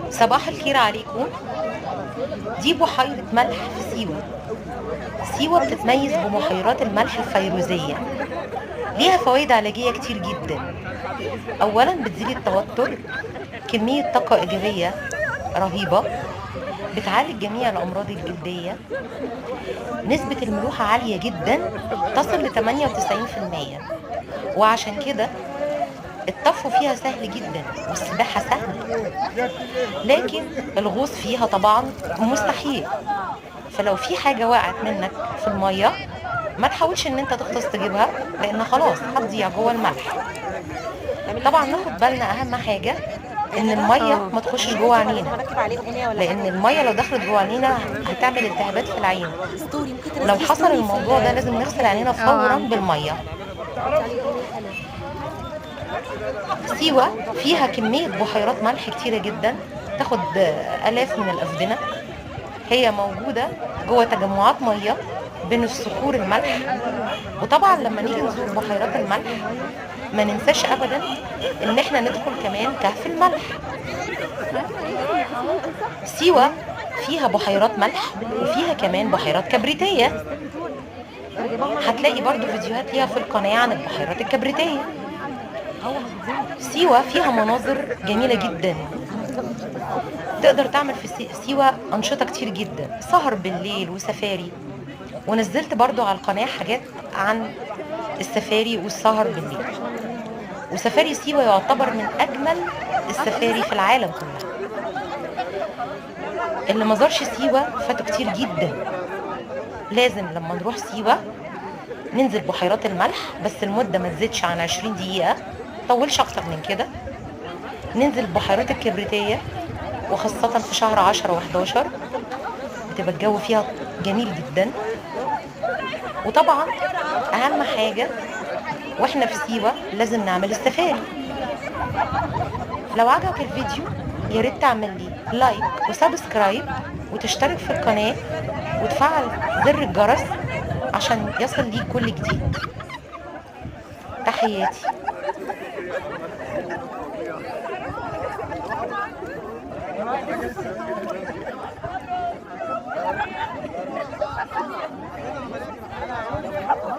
صباح الخير عليكم. دي بحيرة ملح في سيوة. سيوة بتتميز ببحيرات الملح الفيروزية، ليها فوائد علاجية كتير جدا. أولا بتزيل التوتر، كمية طاقة إيجابية رهيبة، بتعالج جميع الأمراض الجلدية، نسبة الملوحة عالية جدا تصل ل 98%، وعشان كده الطفو فيها سهل جدا والسباحة سهلة، لكن الغوص فيها طبعا مستحيل. فلو في حاجة وقعت منك في المية ما تحاولش ان انت تغطس تجيبها، لان خلاص هتضيع جوه الملح. طبعا ناخد بالنا اهم حاجة ان المية ما تخشش جوه عينينا، لان المية لو دخلت جوه عينينا هتعمل التهابات في العين. لو حصل الموضوع ده لازم نغسل عينينا فورا عملت كده. بالمية. سيوة فيها كمية بحيرات ملح كتيرة جدا، تاخد آلاف من الأفدنة. هي موجودة جوه تجمعات مية بين الصخور الملح. وطبعا لما نيجي نزور بحيرات الملح ما ننساش أبدا إن احنا ندخل كمان كهف الملح. سيوة فيها بحيرات ملح وفيها كمان بحيرات كبريتية. هتلاقي برضو فيديوهات ليها في القناة عن البحيرات الكبريتية. سيوة فيها مناظر جميلة جدا، تقدر تعمل في سيوة أنشطة كتير جدا، سهر بالليل وسفاري. ونزلت برضو على القناة حاجات عن السفاري والسهر بالليل. وسفاري سيوة يعتبر من أجمل السفاري في العالم كله. اللي ما زارش سيوة فاته كتير جدا. لازم لما نروح سيوة ننزل بحيرات الملح، بس المدة ما تزيدش عن 20 دقيقة، طولش أكتر من كده. ننزل بحيرات الكبريتية، وخاصة في شهر 10 و11 بتبقى الجو فيها جميل جدا. وطبعا أهم حاجة واحنا في سيوة لازم نعمل السفاري. لو عجبك الفيديو يا ريت تعمل لي لايك وسبسكرايب وتشترك في القناة وتفعل زر الجرس عشان يصل ليك كل جديد. تحياتي.